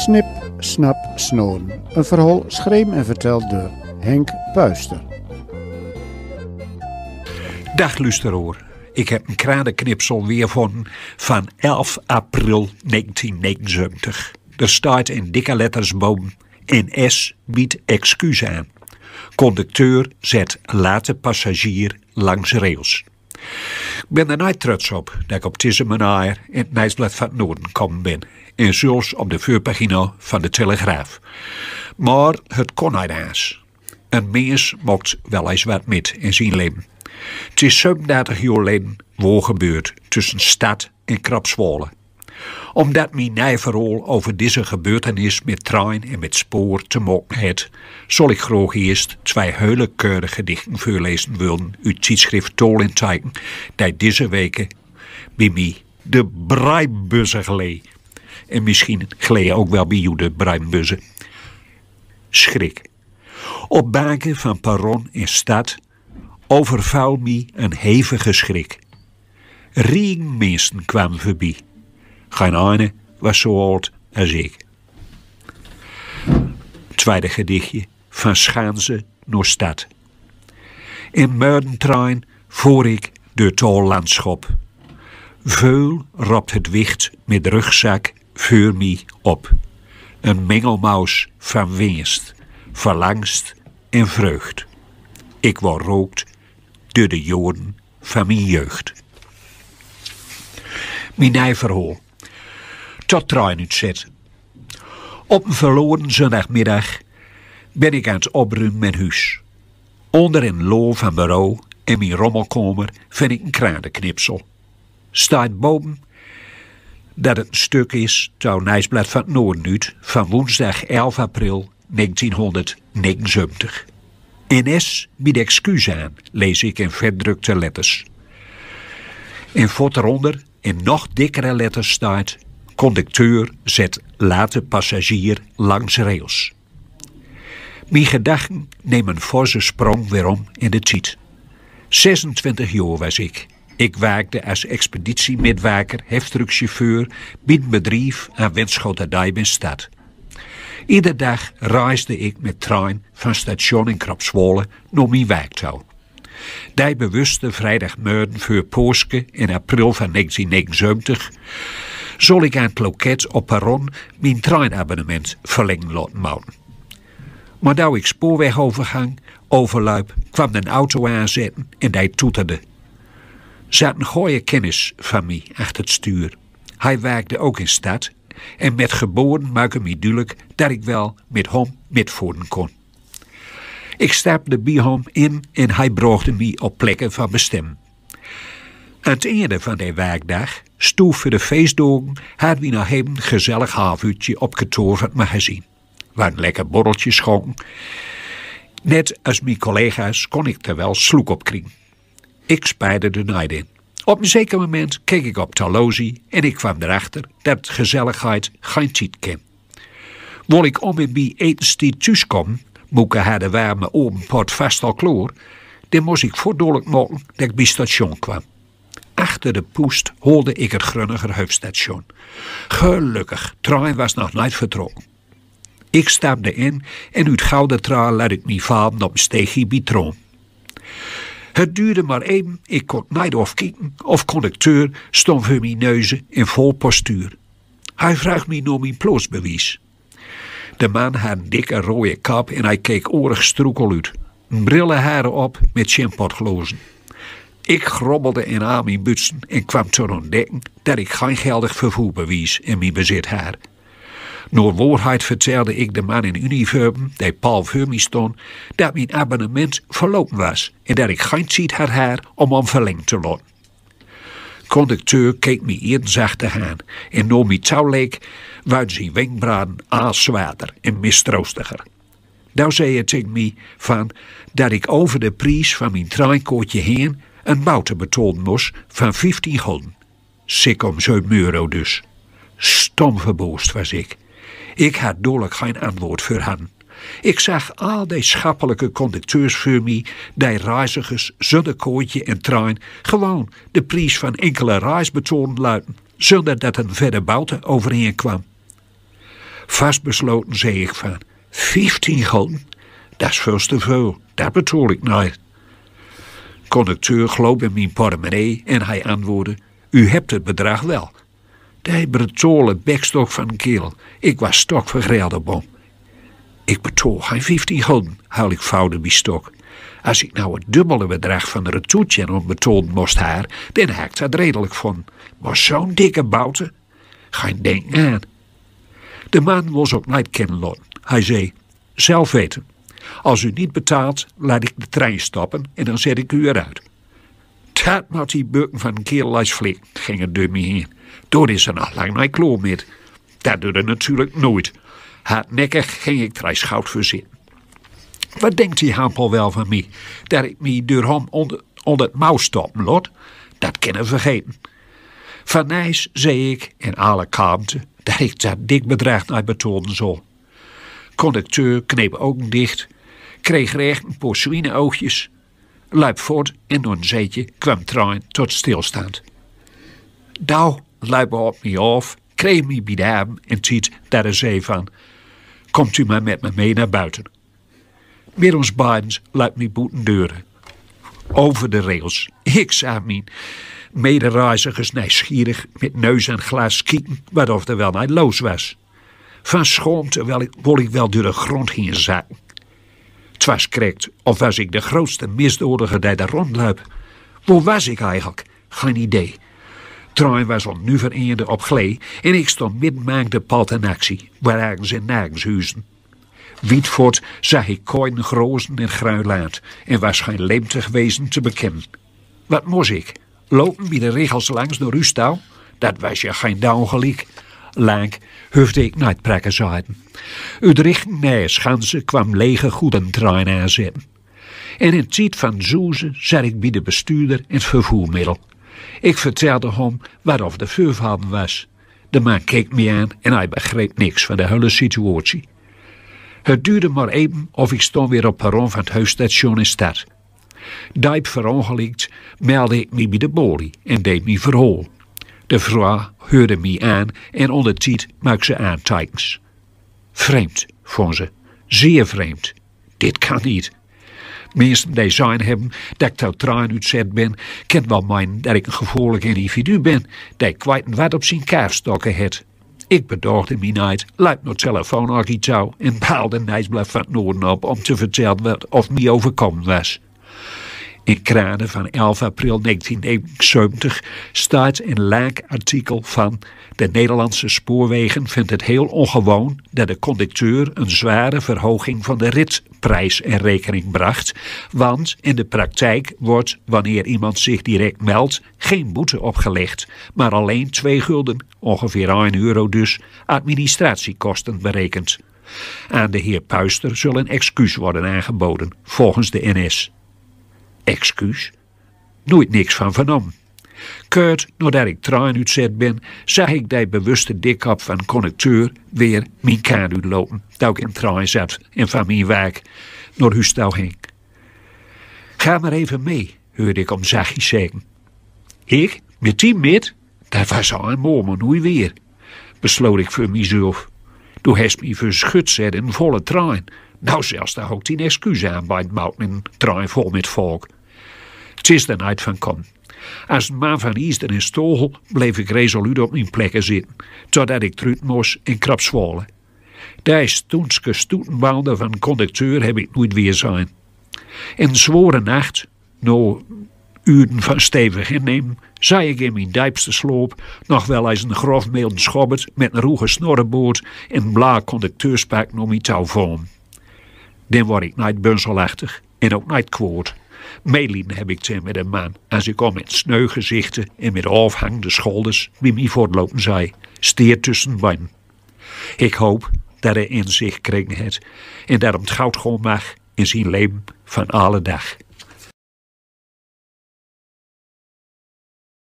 Snip, Snap, Snoden. Een verhaal schreven en verteld door Henk Puister. Dag luisteraar. Ik heb een kranenknipsel weer van 11 april 1979. Er staat in dikke letters boven: NS biedt excuus aan. Conducteur zet late passagier langs rails. Ik ben er nooit trots op dat ik op deze manier in het Nieuwsblad van het Noorden gekomen ben. En zelfs op de voorpagina van de Telegraaf. Maar het kon niet eens. Een mens maakt wel eens wat met in zijn leven. Het is 37 jaar geleden waar gebeurd tussen stad en Krapswolle. Omdat mijn nijverhaal over deze gebeurtenis met trein en met spoor te maken heeft, zal ik graag eerst 2 hele keurige gedichten voorlezen willen uit het tijdschrift Tol en Tijken, dat deze weken bij mij de breinbussen glee. En misschien glee ook wel bij jou de breinbussen. Schrik. Op banken van perron en stad overval mij een hevige schrik. Mensen kwamen voorbij. Geen ene was zo oud als ik. Tweede gedichtje, van Schaanse naar stad. In Muidentrein voer ik door het landschap. Veul ropt het wicht met rugzak voor mij op. Een mengelmaus van winst, verlangst en vreugd. Ik word rookt door de jaren van mijn jeugd. Mijn nijverhaal. Tot trein uitzet. Op een verloren zondagmiddag ben ik aan het opruimen mijn huis. Onder een loo van bureau en mijn rommelkamer vind ik een kranenknipsel. Staat boven dat het een stuk is, het Nieuwsblad van het Noorden uit, van woensdag 11 april 1979. NS biedt excuus aan, lees ik in vetdrukte letters. En voor eronder in nog dikkere letters staat: conducteur zet late passagier langs rails. Mijn gedachten nemen een forse sprong weerom in de tijd. 26 jaar was ik. Ik werkte als expeditiemedwerker, heftruckchauffeur bij een bedrijf aan Winschoterij in stad. Iedere dag reisde ik met trein van station in Krapswolle naar mijn werktouw. Die bewuste vrijdagmorgen voor Paaske in april van 1979 zal ik aan het loket op perron mijn treinabonnement verlengen laten maken. Maar toen ik spoorwegovergang overluip, kwam een auto aanzetten en die toeterde. Zat een goeie kennis van mij achter het stuur. Hij werkte ook in stad en met geboren maakte mij duidelijk dat ik wel met hem metvoeren kon. Ik stapte bij hem in en hij bracht mij op plekken van bestemming. Aan het einde van die werkdag, stoef voor de feestdagen, hadden we nog even een gezellig havuurtje op kantoor van het magazine. We hadden lekker borreltjes schonken. Net als mijn collega's kon ik er wel sloek op kringen. Ik speide de night in. Op een zeker moment keek ik op horloge en ik kwam erachter dat gezelligheid geen tijd kent. Wil ik om en bij etenstijd thuis komen, moeke had de warme openpot vast al klaar, dan moest ik voordelijk maken dat ik bij het station kwam. Achter de poest hoorde ik het Grunniger hoofdstation. Gelukkig, trein was nog niet vertrokken. Ik stapte in en uit gouden traal laat ik mij vallen op een steegje bij troon. Het duurde maar even, ik kon niet afkijken of conducteur stond voor mijn neuzen in vol postuur. Hij vraagt me naar mijn plaatsbewijs. De man had een dikke rode kap en hij keek orig stroekel uit. Brillenharen op met champotglozen. Ik grobbelde in aan mijn butsen en kwam te ontdekken dat ik geen geldig vervoerbewijs in mijn bezit had. Naar waarheid vertelde ik de man in uniform, die Paul voor mij stond, dat mijn abonnement verlopen was en dat ik geen tijd had om hem verlengd te laten. Conducteur keek me eerst zacht aan en naar mijn touw leek, wuid zijn wenkbrauwen zwaarder en mistroostiger. Nou zei het tegen me van dat ik over de prijs van mijn treinkoortje heen een boete betalen moest van 15 gulden. Sik om €7 dus. Stom verboosd was ik. Ik had dodelijk geen antwoord voor hen. Ik zag al die schappelijke conducteurs voor mij, die reizigers zonder kooitje en trein gewoon de prijs van enkele reis betalen luiden, zonder dat een verder boute overheen kwam. Vastbesloten zei ik van, 15 gulden? Dat is veel te veel, dat betaal ik niet. Conducteur gloop in mijn portemonnee en hij antwoordde, u hebt het bedrag wel. De betole bekstok van een kerel, ik was stokvergrilde bom. Ik betaal geen 15 gulden, huil ik vouwde bij stok. Als ik nou het dubbele bedrag van de retourtje onbetaald moest haar, dan had ik dat redelijk van. Maar zo'n dikke bouten, geen denk aan. De man was ook niet kennen laten. Hij zei, zelf weten. Als u niet betaalt, laat ik de trein stoppen en dan zet ik u eruit. Dat moet die bukken van een kerel als flik, ging het door me heen. Daar is er nog lang niet klaar met. Dat doet er natuurlijk nooit. Hardnekkig ging ik er schout voor zitten. Wat denkt die hampel wel van mij? Dat ik me door hem onder het mouw stoppen laat? Dat kunnen vergeten. Van Nijs zei ik in alle kalmte dat ik dat dik bedrag naar betonen zal. Conducteur kneep ogen dicht, kreeg recht een paar zwiene-oogjes, liep voort en door een zeetje kwam trein tot stilstand. Douw liep op me af, kreeg me bij de arm en ziet dat er zei van, komt u maar met me mee naar buiten. Met ons beiden liep me boeten deuren. Over de rails. Ik zag mijn medereizigers nieuwsgierig met neus en glas kijken wat of er wel niet los was. Van schaamte wil ik wel door de grond heen zakken. Het was correct, of was ik de grootste misdadiger die daar rondliep? Waar was ik eigenlijk? Geen idee. De trein was al nu vereende op glee en ik stond midden de pad in actie, waar ergens en nergens huizen. Wietvoort zag ik kooien grozen en gruilaat en was geen leemtig wezen te bekennen. Wat moest ik? Lopen bij de regels langs door Ustau? Dat was je geen daugelijk. Lang hoefde ik niet prakken zaten. Uit richting Nijsgansen kwam lege goedentrein aanzetten. En in het tijd van zoezen zat ik bij de bestuurder in het vervoermiddel. Ik vertelde hem wat of de vuurvader was. De man keek me aan en hij begreep niks van de hele situatie. Het duurde maar even of ik stond weer op het perron van het huisstation in stad. Diep verongelukt meldde ik me bij de bolie en deed me verhaal. De vrouw hoorde me aan en onder tijd maakte ze aantekens. Vreemd, vond ze. Zeer vreemd. Dit kan niet. Mensen die zijn hebben dat ik uit trein uitzet ben, kent wel meinen dat ik een gevaarlijk individu ben, die kwijt wat op zijn kaafstokken heeft. Ik bedaagde me niet, liep naar telefoon aan iets toe en baalde Nijsblad van het Noorden op om te vertellen wat of me overkomen was. In Kranen van 11 april 1971 staat een lang artikel van de Nederlandse spoorwegen vindt het heel ongewoon dat de conducteur een zware verhoging van de ritprijs in rekening bracht, want in de praktijk wordt, wanneer iemand zich direct meldt, geen boete opgelegd, maar alleen 2 gulden, ongeveer €1 dus, administratiekosten berekend. Aan de heer Puister zal een excuus worden aangeboden, volgens de NS. Excuus? Nooit niks van vernomen. Kort nadat ik trein uitzet ben, zag ik die bewuste dikkop van conducteur weer mijn kaan uitlopen, dat ik in trein zat en van mijn werk naar huis toe ging. Ga maar even mee, hoorde ik om zachtjes zeggen. Ik? Met die met? Dat was al een moment nu weer, besloot ik voor mezelf. Toen heeft me verschut zet in een volle trein. Nou zelfs daar ook die excuus aan bij het mout met een trein vol met volk. Het is er niet van kon. Als een man van Easton en Stogel bleef ik resoluut op mijn plekken zitten, totdat ik eruit moest en krap zwollen. Die stoenske stoetenbanden van de conducteur heb ik nooit weer zijn. In een zware nacht, na uren van stevig innemen, zag ik in mijn diepste sloop nog wel eens een grofmeelden schobbert met een roege snorrenboord en een blaar conducteurspak naar mijn touw vorm. Dan word ik niet bunzelachtig en ook niet kwaad. Meelieden heb ik ten met een man als ik om met sneu gezichten en met afhangende schouders bij mij voortlopen zei, steer tussen beiden. Ik hoop dat hij inzicht kreeg het en dat hem het goud gewoon mag in zijn leven van alle dag.